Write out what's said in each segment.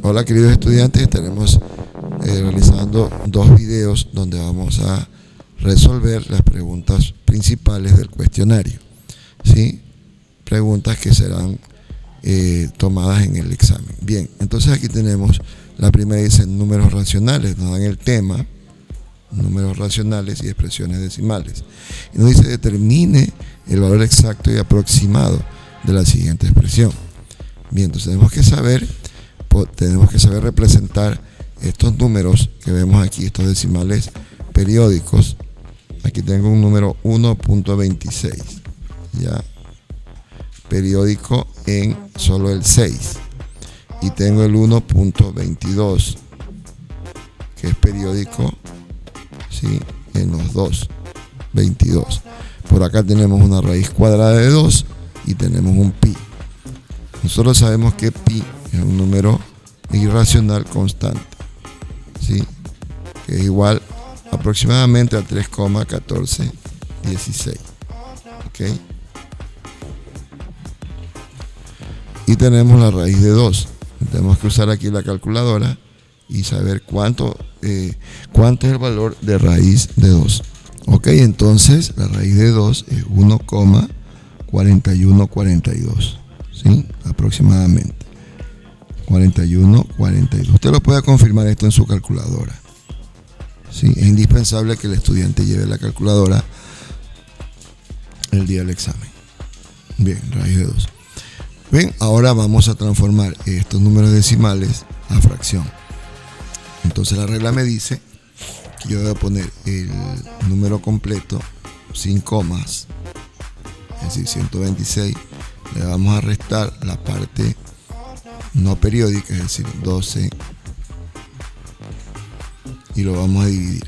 Hola queridos estudiantes, estaremos realizando dos videos donde vamos a resolver las preguntas principales del cuestionario, ¿sí? Preguntas que serán tomadas en el examen. Bien, entonces aquí tenemos la primera, dice números racionales, nos dan el tema, números racionales y expresiones decimales. Y nos dice determine el valor exacto y aproximado de la siguiente expresión. Bien, entonces tenemos que saber representar estos números que vemos aquí, estos decimales periódicos. Aquí tengo un número 1.26, ya, periódico en solo el 6, y tengo el 1.22 que es periódico, ¿sí?, en los dos, 22. Por acá tenemos una raíz cuadrada de 2 y tenemos un pi. Nosotros sabemos que pi es un número irracional constante, ¿sí?, que es igual aproximadamente a 3,1416. ¿Ok? Y tenemos la raíz de 2. Tenemos que usar aquí la calculadora y saber cuánto es el valor de raíz de 2. Ok, entonces la raíz de 2 es 1,4142, ¿sí? Aproximadamente 4142. Usted lo puede confirmar esto en su calculadora, ¿sí? Es indispensable que el estudiante lleve la calculadora el día del examen. Bien, raíz de 2. Bien, ahora vamos a transformar estos números decimales a fracción. Entonces la regla me dice que yo voy a poner el número completo sin comas, es decir, 126. Le vamos a restar la parte no periódica, es decir, 12, y lo vamos a dividir.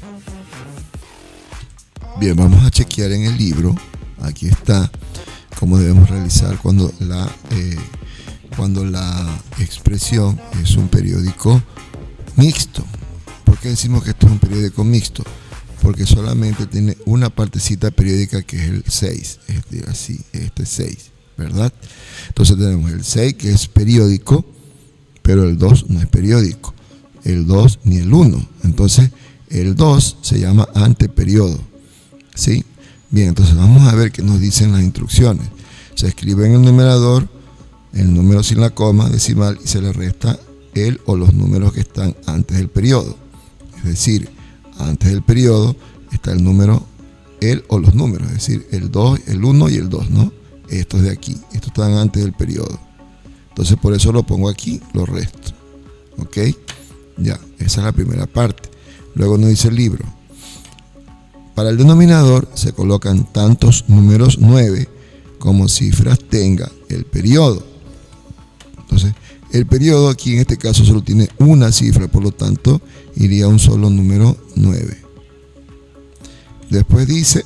Bien, vamos a chequear en el libro. Aquí está cómo debemos realizar cuando la expresión es un periódico mixto. ¿Por qué decimos que esto es un periódico mixto? Porque solamente tiene una partecita periódica que es el 6, es decir, así, este 6, ¿verdad? Entonces tenemos el 6 que es periódico, pero el 2 no es periódico, el 2 ni el 1. Entonces el 2 se llama anteperiodo, ¿sí? Bien, entonces vamos a ver qué nos dicen las instrucciones. Se escribe en el numerador el número sin la coma decimal y se le resta el o los números que están antes del periodo. Es decir, antes del periodo está el número, el o los números, es decir, el 2, el 1 y el 2, ¿no? Estos de aquí, estos están antes del periodo. Entonces por eso lo pongo aquí, lo resto. ¿Ok? Ya, esa es la primera parte. Luego nos dice el libro. Para el denominador se colocan tantos números 9 como cifras tenga el periodo. Entonces, el periodo aquí en este caso solo tiene una cifra, por lo tanto, iría un solo número 9. Después dice,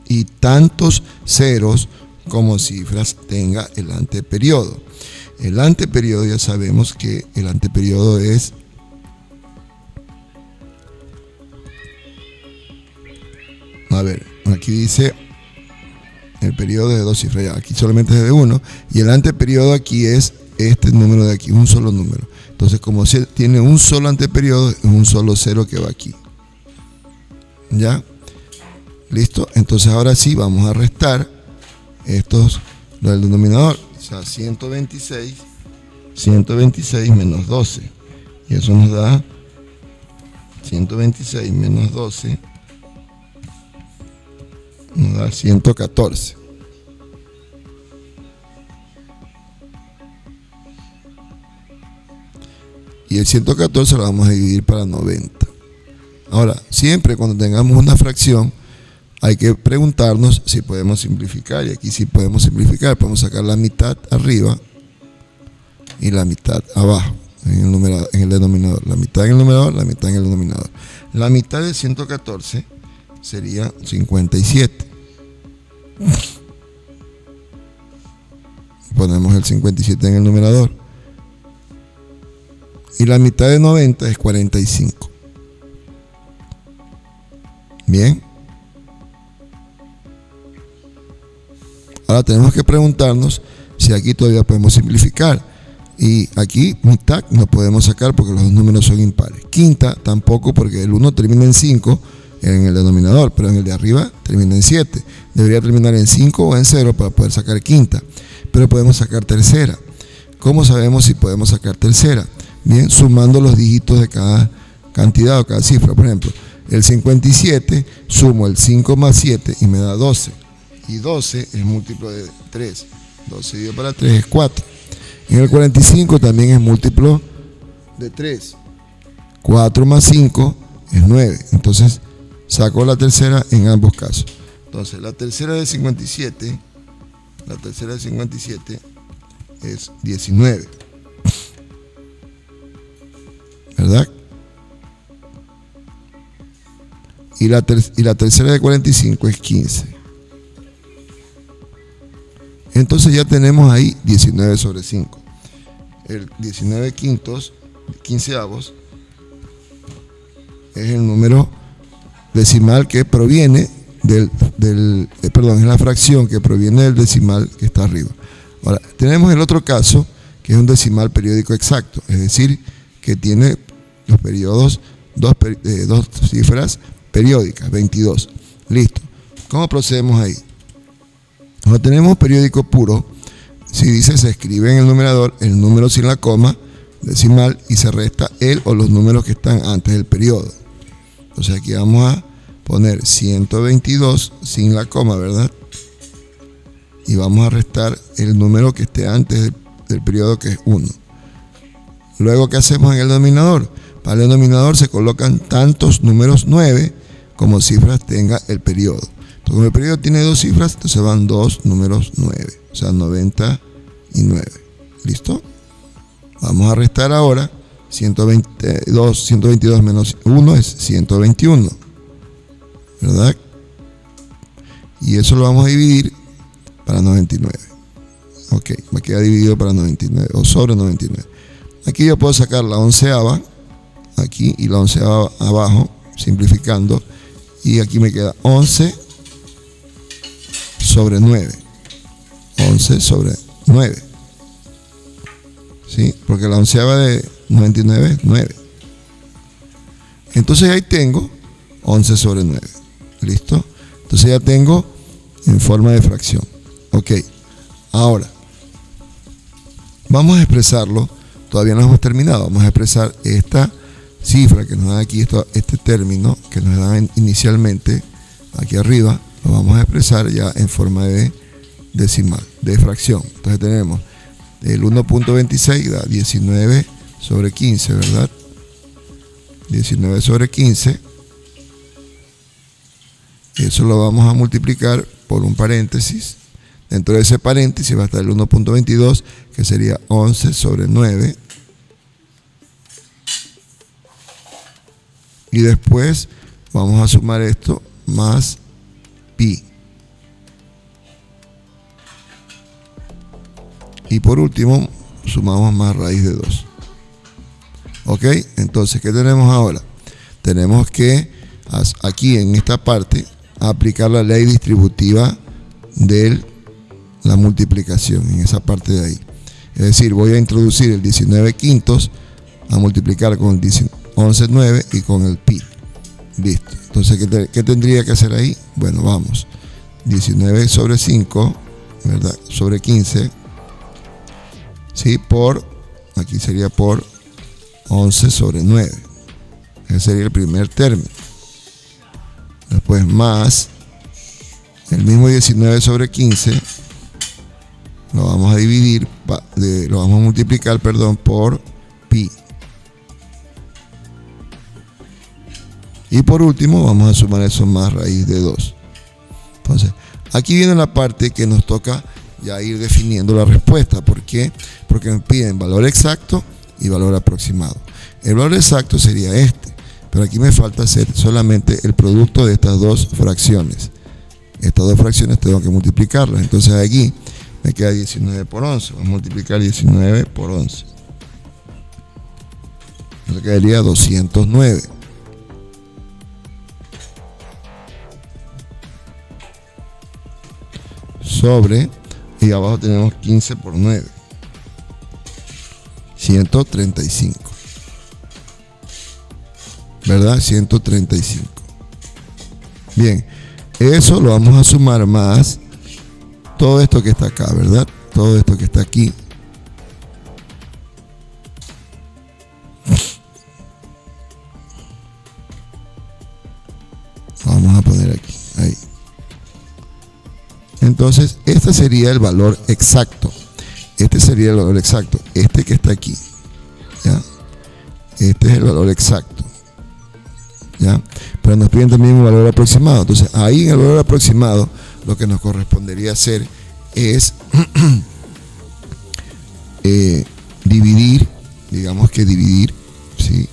y tantos ceros como cifras tenga el anteperiodo. El anteperiodo, ya sabemos que el anteperiodo es aquí dice el periodo es de 2 cifras, ya, aquí solamente es de 1, y el anteperiodo aquí es este número de aquí, un solo número. Entonces, como si tiene un solo anteperiodo, es un solo 0 que va aquí. ¿Ya? ¿Listo? Entonces ahora sí vamos a restar estos, lo del denominador, o sea, 126 menos 12, y eso nos da 126 menos 12 nos da 114. Y el 114 lo vamos a dividir para 90. Ahora, siempre cuando tengamos una fracción, hay que preguntarnos si podemos simplificar. Y aquí sí podemos simplificar. Podemos sacar la mitad arriba y la mitad abajo en el denominador. La mitad en el numerador, la mitad en el denominador. La mitad de 114 sería 57. Ponemos el 57 en el numerador. Y la mitad de 90 es 45. Bien. Ahora tenemos que preguntarnos si aquí todavía podemos simplificar. Y aquí mitad no podemos sacar porque los dos números son impares. Quinta tampoco, porque el 1 termina en 5 en el denominador, pero en el de arriba termina en 7. Debería terminar en 5 o en 0 para poder sacar quinta. Pero podemos sacar tercera. ¿Cómo sabemos si podemos sacar tercera? Bien, sumando los dígitos de cada cantidad o cada cifra. Por ejemplo, el 57, sumo el 5 más 7 y me da 12. Y 12 es múltiplo de 3. 12 dividido para 3 es 4. En el 45 también es múltiplo de 3. 4 más 5 es 9. Entonces saco la tercera en ambos casos. Entonces la tercera de 57 es 19. ¿Verdad? Y la tercera de 45 es 15. Entonces ya tenemos ahí 19 sobre 5. El 19 quinceavos es el número decimal que proviene es la fracción que proviene del decimal que está arriba. Ahora, tenemos el otro caso, que es un decimal periódico exacto, es decir, que tiene los periodos, dos cifras periódicas, 22. Listo. ¿Cómo procedemos ahí? Cuando tenemos periódico puro, si dice se escribe en el numerador el número sin la coma decimal y se resta el o los números que están antes del periodo. Entonces aquí vamos a poner 122 sin la coma, ¿verdad? Y vamos a restar el número que esté antes del periodo, que es 1. Luego, ¿qué hacemos en el denominador? Para el denominador se colocan tantos números 9 como cifras tenga el periodo. Entonces, como el periodo tiene 2 cifras, entonces van 2 números 9, o sea, 99. ¿Listo? Vamos a restar ahora 122 menos 1 es 121, ¿verdad? Y eso lo vamos a dividir para 99. Ok, me queda dividido para 99 o sobre 99. Aquí yo puedo sacar la onceava aquí y la onceava abajo, simplificando, y aquí me queda 11 sobre 9. 11 sobre 9. ¿Sí? Porque la onceava de 99 es 9. Entonces ahí tengo 11 sobre 9. ¿Listo? Entonces ya tengo en forma de fracción. Ok. Ahora, vamos a expresarlo. Todavía no hemos terminado. Vamos a expresar esta cifra que nos da aquí, este término que nos dan inicialmente aquí arriba. Lo vamos a expresar ya en forma de decimal, de fracción. Entonces tenemos el 1.26 da 19 sobre 15, ¿verdad? 19 sobre 15. Eso lo vamos a multiplicar por un paréntesis. Dentro de ese paréntesis va a estar el 1.22, que sería 11 sobre 9. Y después vamos a sumar esto más pi. Y por último, sumamos más raíz de 2. ¿Ok? Entonces, ¿qué tenemos ahora? Tenemos que, aquí en esta parte, aplicar la ley distributiva de la multiplicación, en esa parte de ahí. Es decir, voy a introducir el 19 quintos a multiplicar con el 11/9 y con el pi. Listo. Entonces, ¿qué tendría que hacer ahí? Bueno, vamos. 19 sobre 5, ¿verdad? Sobre 15. ¿Sí? Aquí sería por 11 sobre 9. Ese sería el primer término. Después más el mismo 19 sobre 15 lo vamos a dividir, lo vamos a multiplicar, por pi. Y por último vamos a sumar eso más raíz de 2. Entonces, aquí viene la parte que nos toca ya ir definiendo la respuesta. ¿Por qué? Porque me piden valor exacto y valor aproximado. El valor exacto sería este, pero aquí me falta hacer solamente el producto de estas dos fracciones. Estas dos fracciones tengo que multiplicarlas. Entonces aquí me queda 19 por 11. Vamos a multiplicar 19 por 11. Me quedaría 209. Sobre, y abajo tenemos 15 por 9. 135. ¿Verdad? 135. Bien, eso lo vamos a sumar más todo esto que está acá, ¿verdad? Todo esto que está aquí. Vamos a poner aquí, ahí. Entonces, este sería el valor exacto. Este sería el valor exacto. Este que está aquí. ¿Ya? Este es el valor exacto. ¿Ya? Pero nos piden también un valor aproximado. Entonces, ahí en el valor aproximado, lo que nos correspondería hacer es dividir, digamos que dividir, ¿sí?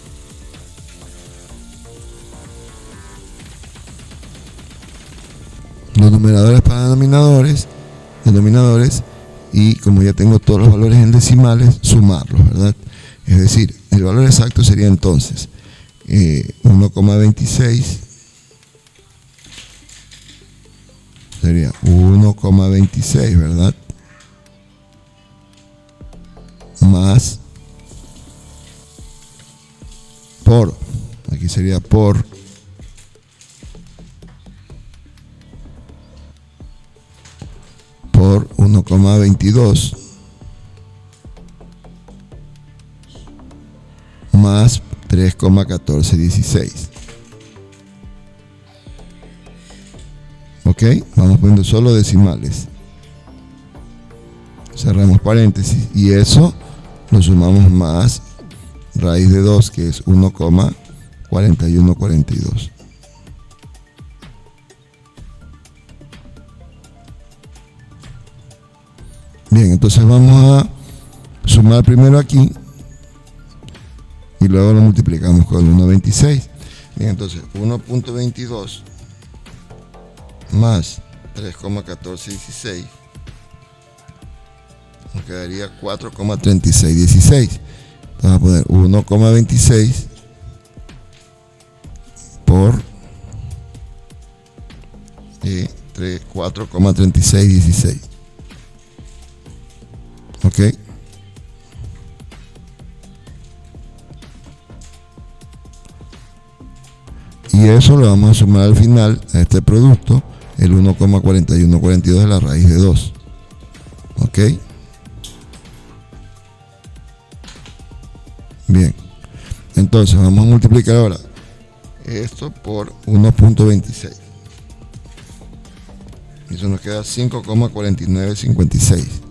Los numeradores para denominadores, y como ya tengo todos los valores en decimales, sumarlos, ¿verdad? Es decir, el valor exacto sería entonces 1,26, sería 1,26, ¿verdad? Más por, aquí sería por 1,22 más 3,1416. Ok, vamos poniendo solo decimales. Cerramos paréntesis y eso lo sumamos más raíz de 2, que es 1,4142. Bien, entonces vamos a sumar primero aquí y luego lo multiplicamos con el 1,26. Bien, entonces 1,22 más 3,1416 nos quedaría 4,3616. Vamos a poner 1,26 por 4,3616. Ok. Y eso lo vamos a sumar al final a este producto, el 1,4142 de la raíz de 2. Ok. Bien. Entonces vamos a multiplicar ahora esto por 1,26. Eso nos queda 5,4956.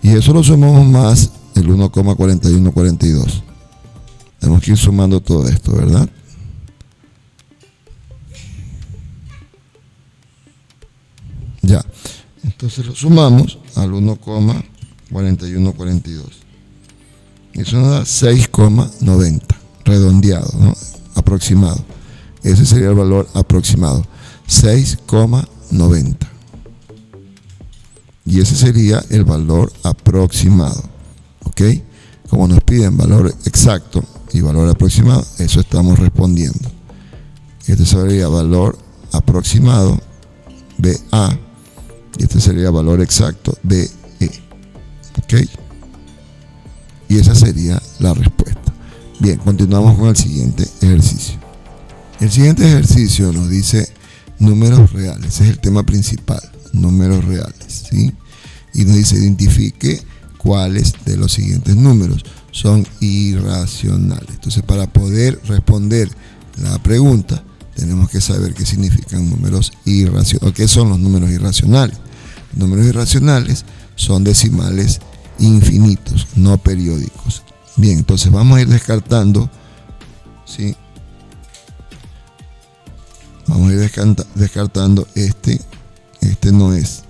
Y eso lo sumamos más el 1,4142. Tenemos que ir sumando todo esto, ¿verdad? Ya. Entonces lo sumamos al 1,4142. Eso nos da 6,90. Redondeado, ¿no? Aproximado. Ese sería el valor aproximado. 6,90. Y ese sería el valor aproximado. ¿Ok? Como nos piden valor exacto y valor aproximado, eso estamos respondiendo. Este sería valor aproximado, BA, y este sería valor exacto, BE. ¿Ok? Y esa sería la respuesta. Bien, continuamos con el siguiente ejercicio. El siguiente ejercicio nos dice números reales. Ese es el tema principal. Números reales, ¿sí? Y nos dice identifique cuáles de los siguientes números son irracionales. Entonces, para poder responder la pregunta, tenemos que saber qué significan números irracionales, o qué son los números irracionales. Los números irracionales son decimales infinitos, no periódicos. Bien, entonces vamos a ir descartando, ¿sí? Vamos a ir descartando este no es,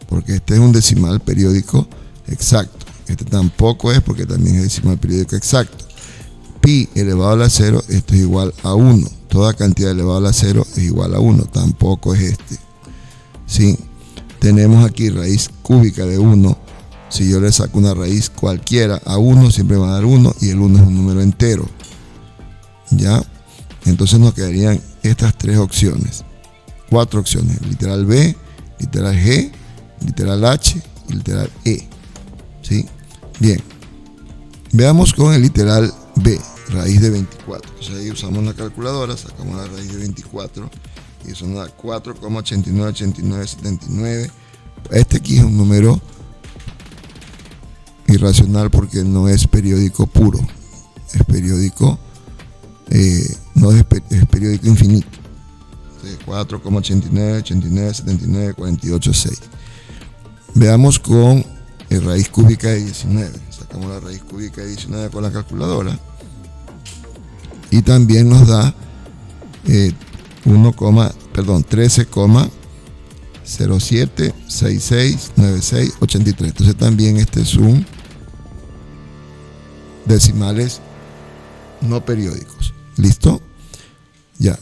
porque este es un decimal periódico exacto. Este tampoco es, porque también es decimal periódico exacto. Pi elevado a la 0, esto es igual a 1. Toda cantidad elevada a la 0 es igual a 1. Tampoco es este. ¿Sí? Tenemos aquí raíz cúbica de 1. Si yo le saco una raíz cualquiera a 1, siempre va a dar 1, y el 1 es un número entero. ¿ya? Entonces nos quedarían estas cuatro opciones: literal B, literal G, literal H y literal E, ¿sí? Bien, veamos con el literal B, raíz de 24. Entonces ahí usamos la calculadora, sacamos la raíz de 24 y eso nos da 4,898979. Este aquí es un número irracional porque no es periódico puro, es periódico, no es periódico infinito. 4,89897948,6. Veamos con raíz cúbica de 19. Sacamos la raíz cúbica de 19 con la calculadora y también nos da 13,07669683. Entonces también este es un decimales no periódicos. ¿Listo? Ya.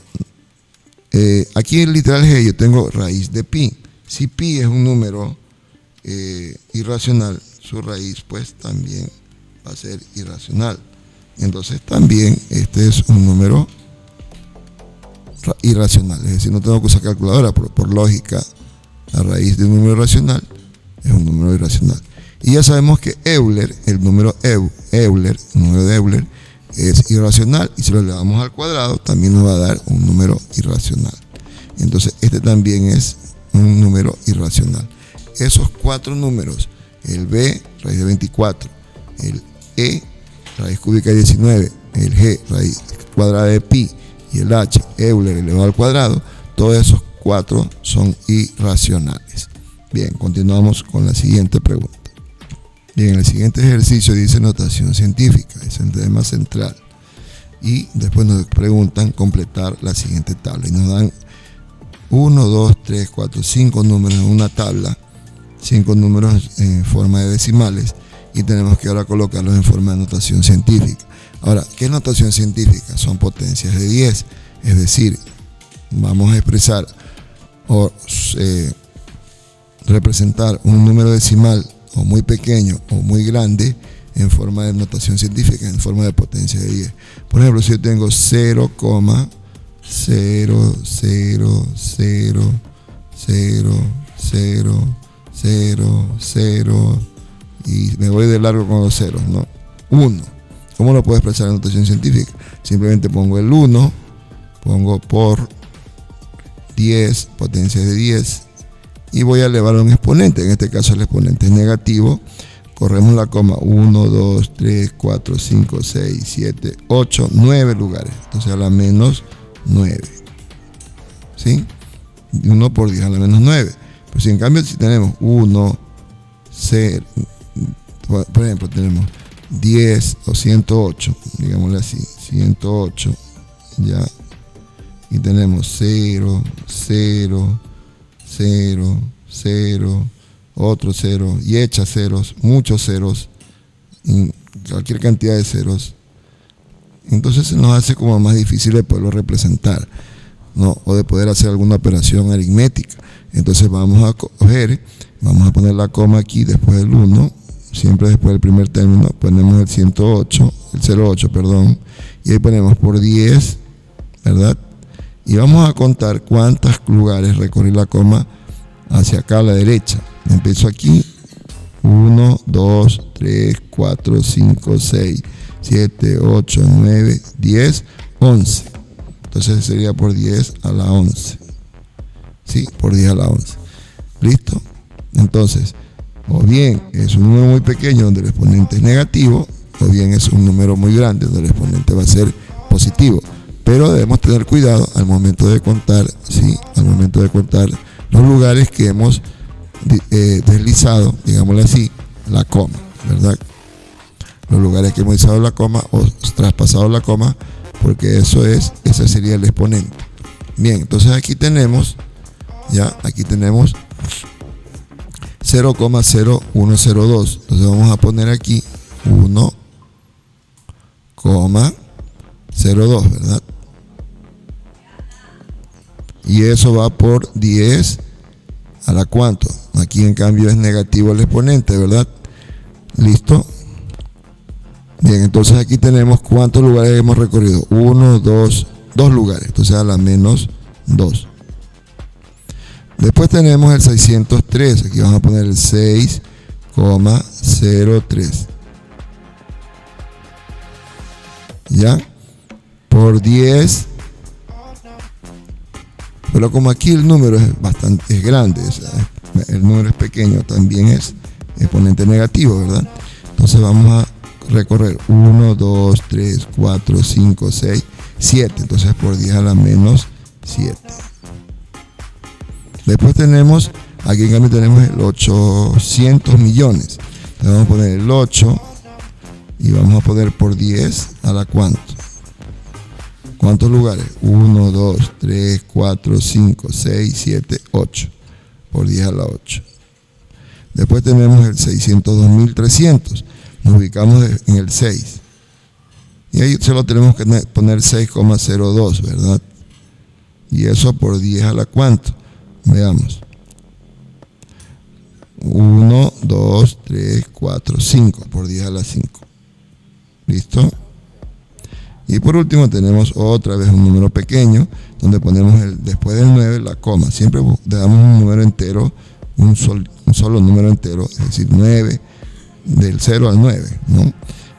Aquí en literal G yo tengo raíz de pi. Si pi es un número irracional, su raíz pues también va a ser irracional. Entonces también este es un número irracional, es decir, no tengo que usar calculadora, pero por lógica la raíz de un número racional es un número irracional. Y ya sabemos que Euler, el número Euler, el número de Euler es irracional, y si lo elevamos al cuadrado también nos va a dar un número irracional. Entonces este también es un número irracional. Esos cuatro números, el B, raíz de 24, el E, raíz cúbica de 19, el G, raíz cuadrada de pi, y el H, Euler elevado al cuadrado, todos esos cuatro son irracionales. Bien, continuamos con la siguiente pregunta. Bien, el siguiente ejercicio dice notación científica, es el tema central. Y después nos preguntan completar la siguiente tabla. Y nos dan 1, 2, 3, 4, 5 números en una tabla, 5 números en forma de decimales, y tenemos que ahora colocarlos en forma de notación científica. Ahora, ¿qué es notación científica? Son potencias de 10, es decir, vamos a expresar o representar un número decimal o muy pequeño o muy grande en forma de notación científica, en forma de potencia de 10. Por ejemplo, si yo tengo 0,0000000 y me voy de largo con los ceros, ¿no? 1. ¿Cómo lo puedo expresar en notación científica? Simplemente pongo el 1, pongo por 10, potencia de 10, y voy a elevar a un exponente. En este caso el exponente es negativo. Corremos la coma, 1, 2, 3, 4, 5, 6, 7, 8, 9 lugares. Entonces a la menos 9. ¿Sí? 1 por 10 a la menos 9. Pues si en cambio si tenemos 1, 0, por ejemplo tenemos 10 o 108, digámosle así, 108, ya, y tenemos 0, 0, 0, 0, otro 0, y echa ceros, muchos ceros, cualquier cantidad de ceros. Entonces se nos hace como más difícil de poderlo representar, ¿no? O de poder hacer alguna operación aritmética. Entonces vamos a poner la coma aquí después del 1, siempre después del primer término, ponemos el 108, el 08, perdón, y ahí ponemos por 10, ¿verdad? Y vamos a contar cuántos lugares recorre la coma hacia acá a la derecha. Empiezo aquí, 1, 2, 3, 4, 5, 6, 7, 8, 9, 10, 11. Entonces sería por 10 a la 11. Sí, por 10 a la 11. ¿Listo? Entonces, o bien es un número muy pequeño donde el exponente es negativo, o bien es un número muy grande donde el exponente va a ser positivo. Pero debemos tener cuidado al momento de contar, ¿sí? Al momento de contar los lugares que hemos deslizado, digámoslo así, la coma, ¿verdad? Los lugares que hemos deslizado la coma o traspasado la coma, porque ese sería el exponente. Bien, entonces aquí tenemos 0,0102. Entonces vamos a poner aquí 1,02, ¿verdad? Y eso va por 10 a la cuánto. Aquí en cambio es negativo el exponente, ¿verdad? ¿Listo? Bien, Bien, entonces aquí tenemos cuántos lugares hemos recorrido. 1, 2, 2 lugares. Entonces a la menos 2. Después tenemos el 603. Aquí vamos a poner el 6,03. ¿Ya? Por 10. Pero como aquí el número es bastante grande, o sea, el número es pequeño, también es exponente negativo, ¿verdad? Entonces vamos a recorrer 1, 2, 3, 4, 5, 6, 7. Entonces por 10 a la menos 7. Después tenemos, aquí en cambio tenemos el 800 millones. Entonces vamos a poner el 8 y vamos a poner por 10 a la cuánto. ¿Cuántos lugares? 1, 2, 3, 4, 5, 6, 7, 8. Por 10 a la 8. Después tenemos el 602.300. Nos ubicamos en el 6. Y ahí solo tenemos que poner 6,02, ¿verdad? Y eso por 10 a la cuánto. Veamos. 1, 2, 3, 4, 5. Por 10 a la 5. ¿Listo? Y por último tenemos otra vez un número pequeño, donde ponemos después del 9 la coma. Siempre le damos un número entero, un solo número entero, es decir, 9, del 0 al 9, ¿no?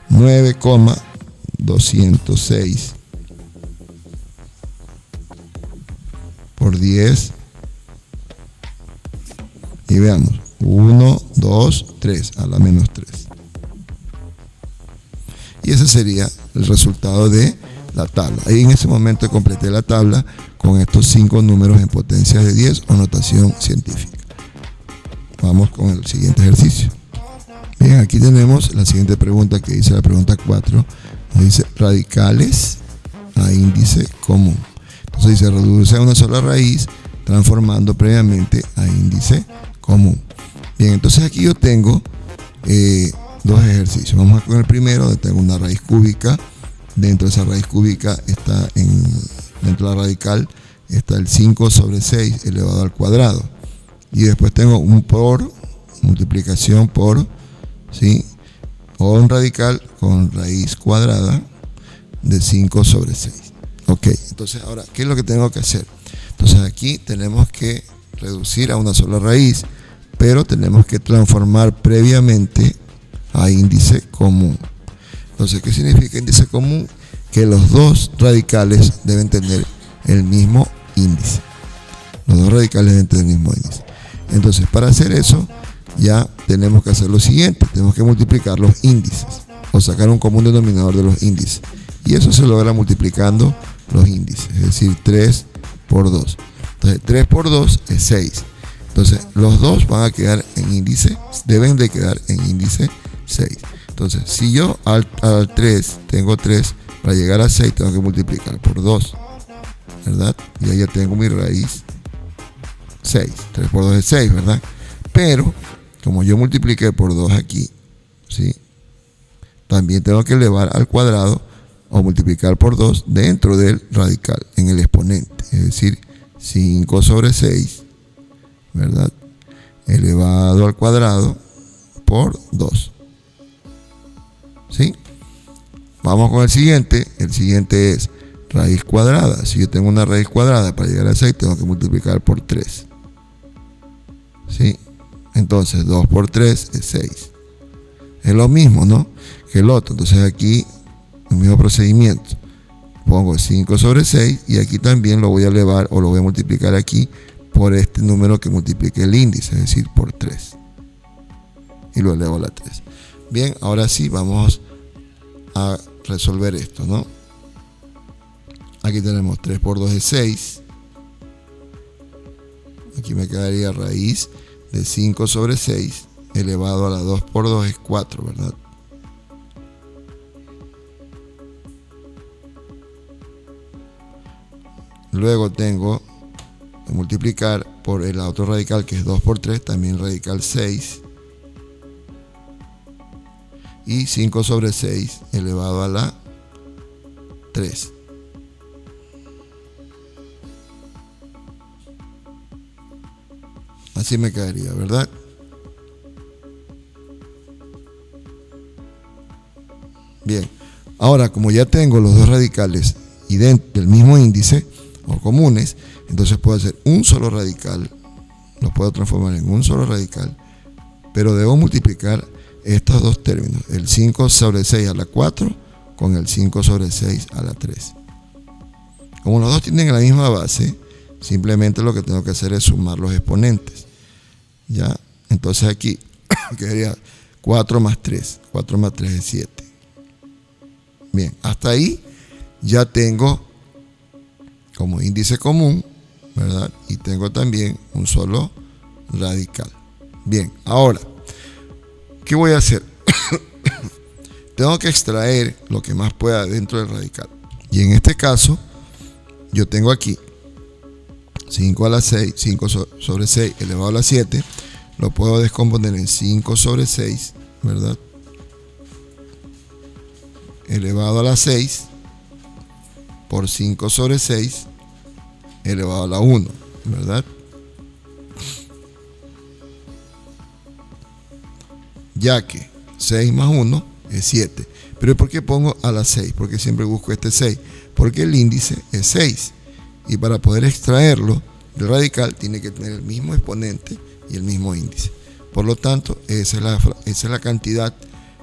9,206 por 10. Y veamos, 1, 2, 3, a la menos 3. Y ese sería el resultado de la tabla. Ahí en ese momento completé la tabla con estos 5 números en potencias de 10 o notación científica. Vamos con el siguiente ejercicio. Bien, aquí tenemos la siguiente pregunta que dice la pregunta 4. Dice radicales a índice común. Entonces dice reduce a una sola raíz transformando previamente a índice común. Bien, entonces aquí yo tengo dos ejercicios. Vamos con el primero, donde tengo una raíz cúbica. Dentro de esa raíz cúbica está dentro de la radical está el 5 sobre 6 elevado al cuadrado. Y después tengo un por, multiplicación por, ¿sí? O un radical con raíz cuadrada de 5 sobre 6. Ok, entonces ahora, ¿qué es lo que tengo que hacer? Entonces aquí tenemos que reducir a una sola raíz, pero tenemos que transformar previamente a índice común. Entonces, ¿qué significa índice común? Que los dos radicales deben tener el mismo índice. Los dos radicales deben tener el mismo índice. Entonces, para hacer eso, ya tenemos que hacer lo siguiente. Tenemos que multiplicar los índices o sacar un común denominador de los índices. Y eso se logra multiplicando los índices, es decir, 3 por 2. Entonces, 3 por 2 es 6. Entonces, los dos van a quedar en índice, deben de quedar en índice 6. Entonces, si yo al 3 tengo 3, para llegar a 6 tengo que multiplicar por 2, ¿verdad? Y ahí ya tengo mi raíz 6. 3 por 2 es 6, ¿verdad? Pero, como yo multipliqué por 2 aquí, ¿sí? También tengo que elevar al cuadrado o multiplicar por 2 dentro del radical, en el exponente. Es decir, 5 sobre 6, ¿verdad? Elevado al cuadrado por 2. ¿Sí? Vamos con el siguiente. El siguiente es raíz cuadrada. Si yo tengo una raíz cuadrada, para llegar a 6 tengo que multiplicar por 3. ¿Sí? Entonces 2 por 3 es 6. Es lo mismo, ¿no?, que el otro. Entonces aquí el mismo procedimiento. Pongo 5 sobre 6 y aquí también lo voy a elevar o lo voy a multiplicar aquí por este número que multiplique el índice, es decir, por 3. Y lo elevo a la 3. Bien, ahora sí vamos a resolver esto, ¿no? Aquí tenemos 3 por 2 es 6. Aquí me quedaría raíz de 5 sobre 6 elevado a la 2 por 2 es 4, ¿verdad? Luego tengo que multiplicar por el otro radical que es 2 por 3, también radical 6. Y 5 sobre 6 elevado a la 3. Así me quedaría, ¿verdad? Bien, ahora como ya tengo los dos radicales del mismo índice o comunes, entonces puedo hacer un solo radical, lo puedo transformar en un solo radical, pero debo multiplicar estos dos términos, el 5 sobre 6 a la 4 con el 5 sobre 6 a la 3. Como los dos tienen la misma base, simplemente lo que tengo que hacer es sumar los exponentes. ¿Ya? Entonces aquí quedaría 4 más 3. 4 más 3 es 7. Bien, hasta ahí ya tengo como índice común, ¿verdad? Y tengo también un solo radical. Bien, ahora, ¿qué voy a hacer? Tengo que extraer lo que más pueda dentro del radical. Y en este caso, yo tengo aquí 5 a la 6, 5 sobre 6 elevado a la 7. Lo puedo descomponer en 5 sobre 6, ¿verdad? Elevado a la 6 por 5 sobre 6 elevado a la 1, ¿verdad? Ya que 6 más 1 es 7. Pero ¿por qué pongo a la 6? Porque siempre busco este 6. Porque el índice es 6. Y para poder extraerlo del radical tiene que tener el mismo exponente y el mismo índice. Por lo tanto, esa es la cantidad.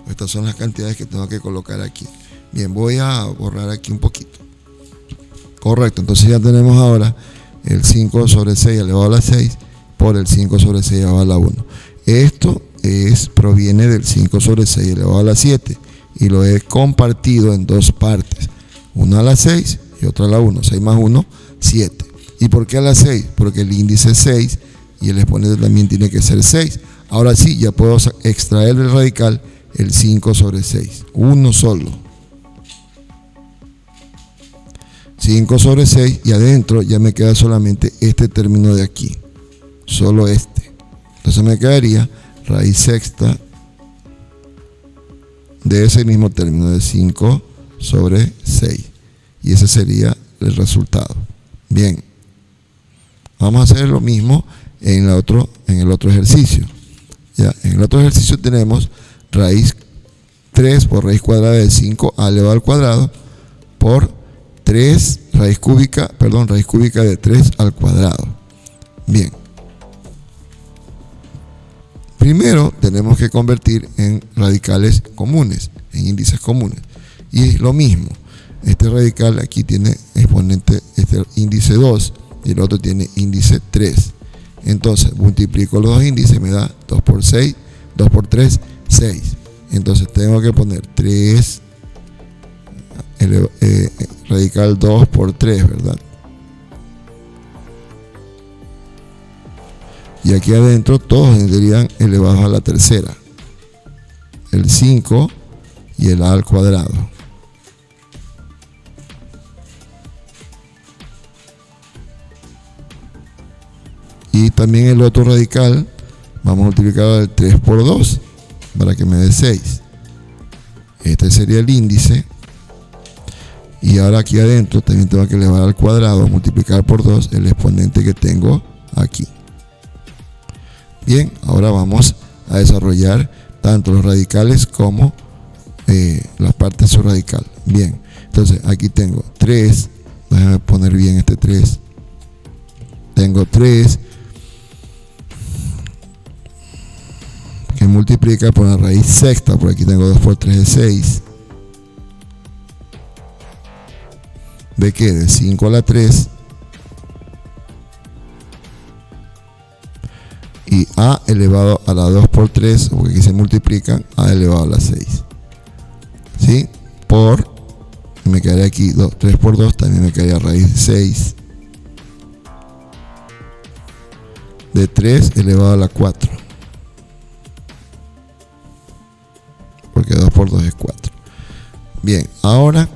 Estas son las cantidades que tengo que colocar aquí. Bien, voy a borrar aquí un poquito. Correcto, entonces ya tenemos ahora el 5 sobre 6 elevado a la 6 por el 5 sobre 6 elevado a la 1. Esto proviene del 5 sobre 6 elevado a la 7 y lo he compartido en dos partes. Una a la 6 y otra a la 1. 6 más 1, 7. ¿Y por qué a la 6? Porque el índice es 6 y el exponente también tiene que ser 6. Ahora sí, ya puedo extraer del radical el 5 sobre 6. Uno solo. 5 sobre 6 y adentro ya me queda solamente este término de aquí. Solo este. Entonces me quedaría raíz sexta de ese mismo término de 5 sobre 6. Y ese sería el resultado. Bien. Vamos a hacer lo mismo en el otro ejercicio. Ya, en el otro ejercicio tenemos raíz 3 por raíz cuadrada de 5a elevado al cuadrado por 3 raíz cúbica de 3 al cuadrado. Bien. Primero tenemos que convertir en radicales comunes, en índices comunes. Y es lo mismo. Este radical aquí tiene exponente, índice 2 y el otro tiene índice 3. Entonces multiplico los dos índices, me da 2 por 6, 2 por 3, 6. Entonces tengo que poner 3 radical 2 por 3, ¿verdad? Y aquí adentro todos serían elevados a la tercera. El 5 y el a al cuadrado. Y también el otro radical, vamos a multiplicar el 3 por 2 para que me dé 6. Este sería el índice. Y ahora aquí adentro también tengo que elevar al cuadrado, multiplicar por 2 el exponente que tengo aquí. Bien, ahora vamos a desarrollar tanto los radicales como las partes subradical. Bien, entonces aquí tengo 3, déjame poner bien este 3. Tengo 3 que multiplica por la raíz sexta, por aquí tengo 2 por 3 es 6. ¿De qué? De 5 a la 3. Y a elevado a la 2 por 3, porque aquí se multiplican, a elevado a la 6. ¿Sí? Por, me quedaría aquí 3 por 2, también me quedaría raíz de 6. De 3 elevado a la 4. Porque 2 por 2 es 4. Bien, ahora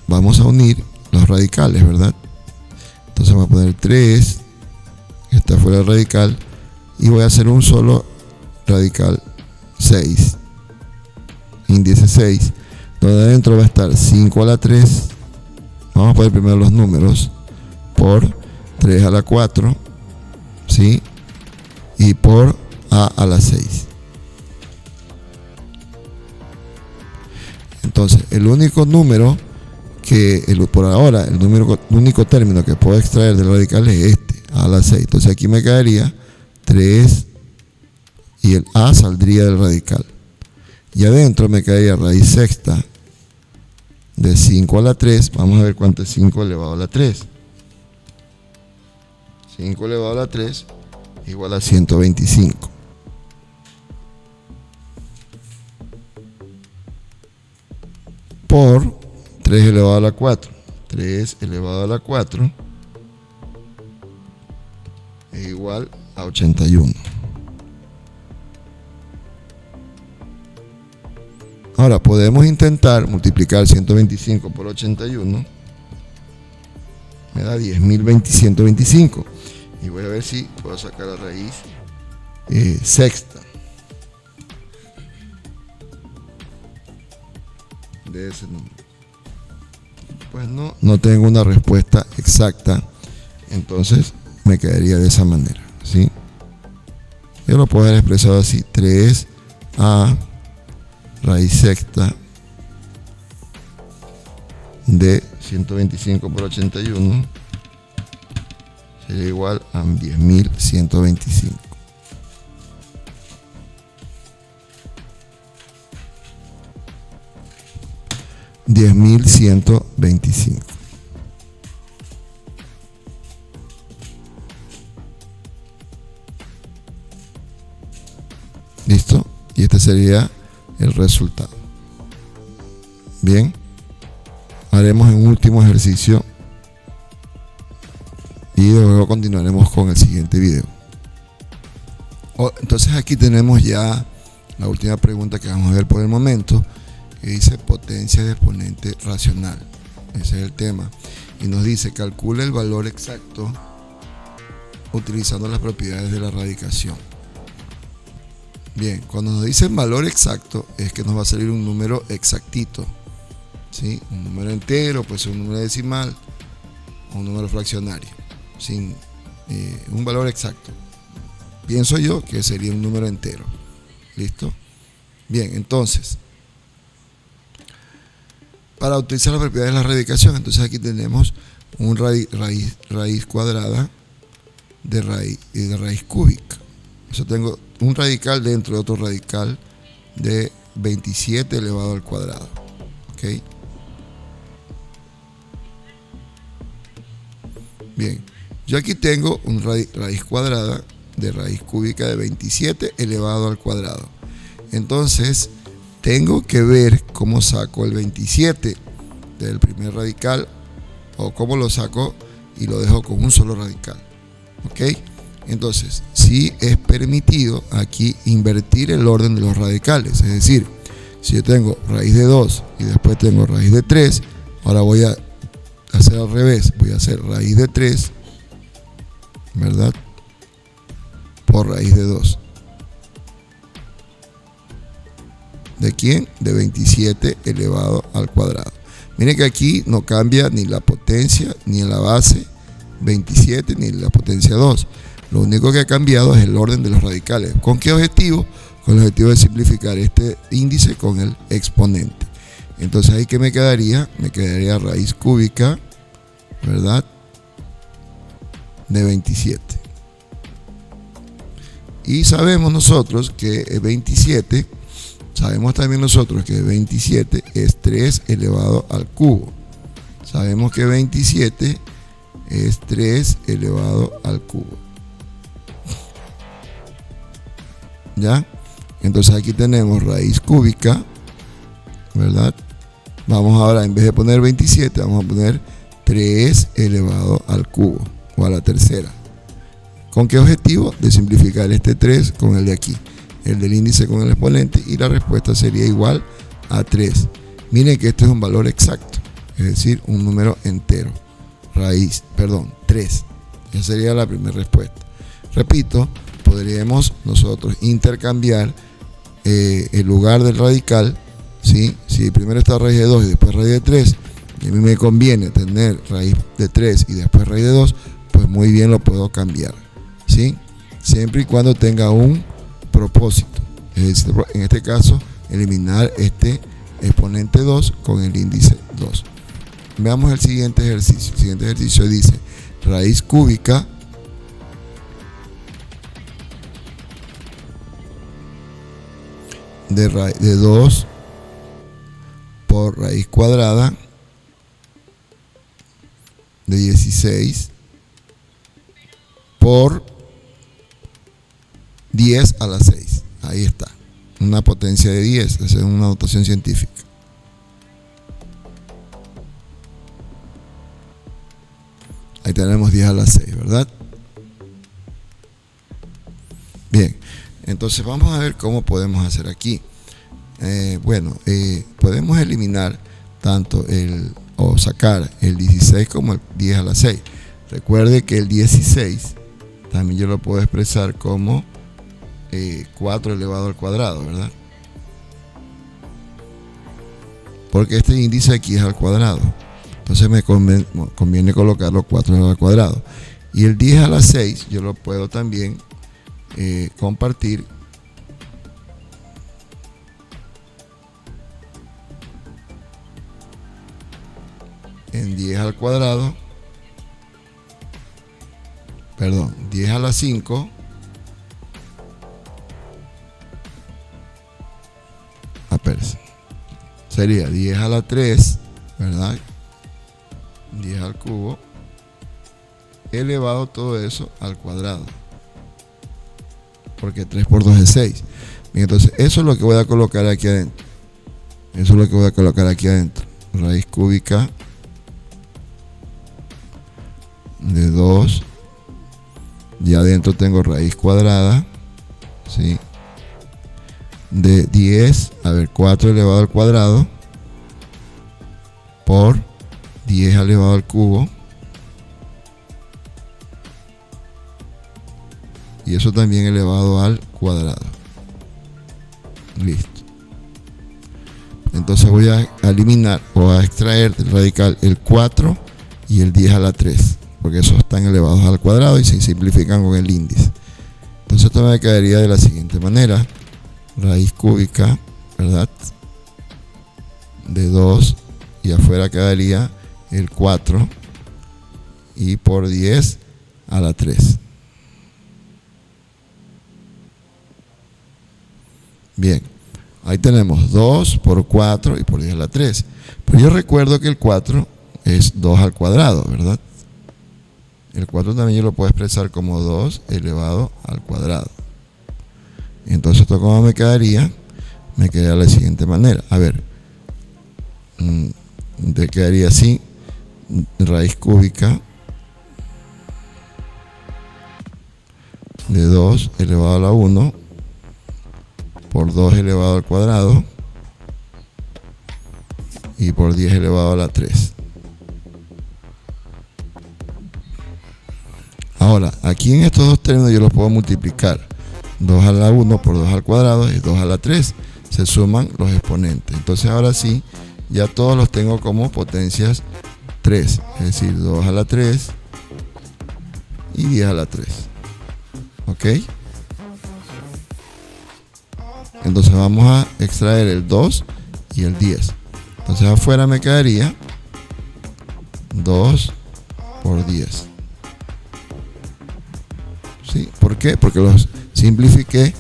vamos a unir los radicales, ¿verdad? Entonces voy a poner 3, que está fuera del radical, y voy a hacer un solo radical 6, índice 6, donde adentro va a estar 5 a la 3, vamos a poner primero los números, por 3 a la 4, ¿sí? Y por a la 6. Entonces, el único número por ahora, el único término que puedo extraer del radical es este, a la 6. Entonces aquí me quedaría 3 y el a saldría del radical. Y adentro me quedaría raíz sexta de 5 a la 3. Vamos a ver cuánto es 5 elevado a la 3. 5 elevado a la 3 igual a 125. Por 3 elevado a la 4. 3 elevado a la 4 es igual a 81. Ahora podemos intentar multiplicar 125 por 81. Me da 10.125. Y voy a ver si puedo sacar la raíz sexta de ese número. Pues no tengo una respuesta exacta. Entonces me quedaría de esa manera, ¿sí? Yo lo puedo haber expresado así: 3a raíz sexta de 125 por 81 sería igual a 10.125. $10.125. ¿Listo? Y este sería el resultado. Bien, haremos un último ejercicio y luego continuaremos con el siguiente video. Entonces aquí tenemos ya la última pregunta que vamos a ver por el momento, que dice potencia de exponente racional. Ese es el tema. Y nos dice: calcula el valor exacto utilizando las propiedades de la radicación. Bien, cuando nos dicen valor exacto es que nos va a salir un número exactito, ¿sí? Un número entero, puede ser un número decimal o un número fraccionario, sin un valor exacto. Pienso yo que sería un número entero. ¿Listo? Bien, entonces, para utilizar las propiedades de la radicación, entonces aquí tenemos un raíz cuadrada de raíz cúbica. Eso tengo un radical dentro de otro radical de 27 elevado al cuadrado. ¿Ok? Bien, yo aquí tengo un raíz cuadrada de raíz cúbica de 27 elevado al cuadrado. Entonces, tengo que ver cómo saco el 27 del primer radical, o cómo lo saco y lo dejo con un solo radical. ¿Ok? Entonces, sí es permitido aquí invertir el orden de los radicales. Es decir, si yo tengo raíz de 2 y después tengo raíz de 3, ahora voy a hacer al revés. Voy a hacer raíz de 3, ¿verdad?, por raíz de 2. ¿De quién? De 27 elevado al cuadrado. Miren que aquí no cambia ni la potencia, ni en la base 27, ni la potencia 2. Lo único que ha cambiado es el orden de los radicales. ¿Con qué objetivo? Con el objetivo de simplificar este índice con el exponente. Entonces ahí que me quedaría raíz cúbica, ¿verdad?, de 27. Y sabemos nosotros que 27, sabemos también nosotros que 27 es 3 elevado al cubo. Sabemos que 27 es 3 elevado al cubo. ¿Ya? Entonces aquí tenemos raíz cúbica, ¿verdad? Vamos ahora, en vez de poner 27, vamos a poner 3 elevado al cubo, o a la tercera. ¿Con qué objetivo? De simplificar este 3 con el de aquí, el del índice con el exponente, y la respuesta sería igual a 3. Miren que este es un valor exacto, es decir, un número entero. 3. Esa sería la primera respuesta. Repito, podríamos nosotros intercambiar el lugar del radical, ¿sí? Si primero está raíz de 2 y después raíz de 3, y a mí me conviene tener raíz de 3 y después raíz de 2, pues muy bien lo puedo cambiar, ¿sí? Siempre y cuando tenga un propósito. Es decir, en este caso, eliminar este exponente 2 con el índice 2. Veamos el siguiente ejercicio. El siguiente ejercicio dice raíz cúbica de 2 por raíz cuadrada de 16 por 10 a la 6. Ahí está. Una potencia de 10. Esa es una notación científica. Ahí tenemos 10 a la 6, ¿verdad? Bien. Entonces vamos a ver cómo podemos hacer aquí. Podemos eliminar tanto o sacar el 16 como el 10 a la 6. Recuerde que el 16 también yo lo puedo expresar como 4 elevado al cuadrado, ¿verdad? Porque este índice aquí es al cuadrado. Entonces me conviene colocarlo 4 elevado al cuadrado. Y el 10 a la 6 yo lo puedo también compartir en 10 al cuadrado, 10 a la 5 sería 10 a la 3, ¿verdad? 10 al cubo elevado todo eso al cuadrado, porque 3 por 2 es 6. Bien, entonces eso es lo que voy a colocar aquí adentro. Raíz cúbica de 2. Y adentro tengo raíz cuadrada, ¿sí? De 10, 4 elevado al cuadrado por 10 elevado al cubo. Y eso también elevado al cuadrado. Listo. Entonces voy a eliminar o a extraer del radical el 4 y el 10 a la 3, porque esos están elevados al cuadrado y se simplifican con el índice. Entonces esto me quedaría de la siguiente manera: raíz cúbica, ¿verdad?, de 2, y afuera quedaría el 4 y por 10 a la 3. Bien, ahí tenemos 2 por 4 y por 10 a la 3. Pero yo recuerdo que el 4 es 2 al cuadrado, ¿verdad? El 4 también yo lo puedo expresar como 2 elevado al cuadrado. Entonces, ¿esto cómo me quedaría? Me quedaría de la siguiente manera. A ver, te quedaría así: raíz cúbica de 2 elevado a la 1 por 2 elevado al cuadrado y por 10 elevado a la 3. Ahora, aquí en estos dos términos yo los puedo multiplicar. 2 a la 1 por 2 al cuadrado es 2 a la 3. Se suman los exponentes. Entonces ahora sí, ya todos los tengo como potencias 3. Es decir, 2 a la 3 y 10 a la 3. ¿Ok? Entonces vamos a extraer el 2 y el 10. Entonces afuera me quedaría 2 por 10. ¿Sí? ¿Por qué? Porque los simplifiqué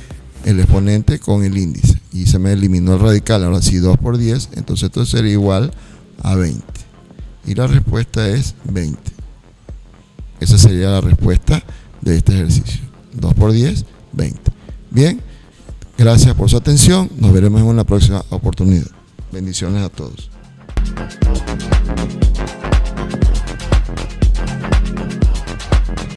el exponente con el índice y se me eliminó el radical. Ahora si 2 por 10, entonces esto sería igual a 20. Y la respuesta es 20. Esa sería la respuesta de este ejercicio. 2 por 10, 20. Bien, gracias por su atención. Nos veremos en una próxima oportunidad. Bendiciones a todos.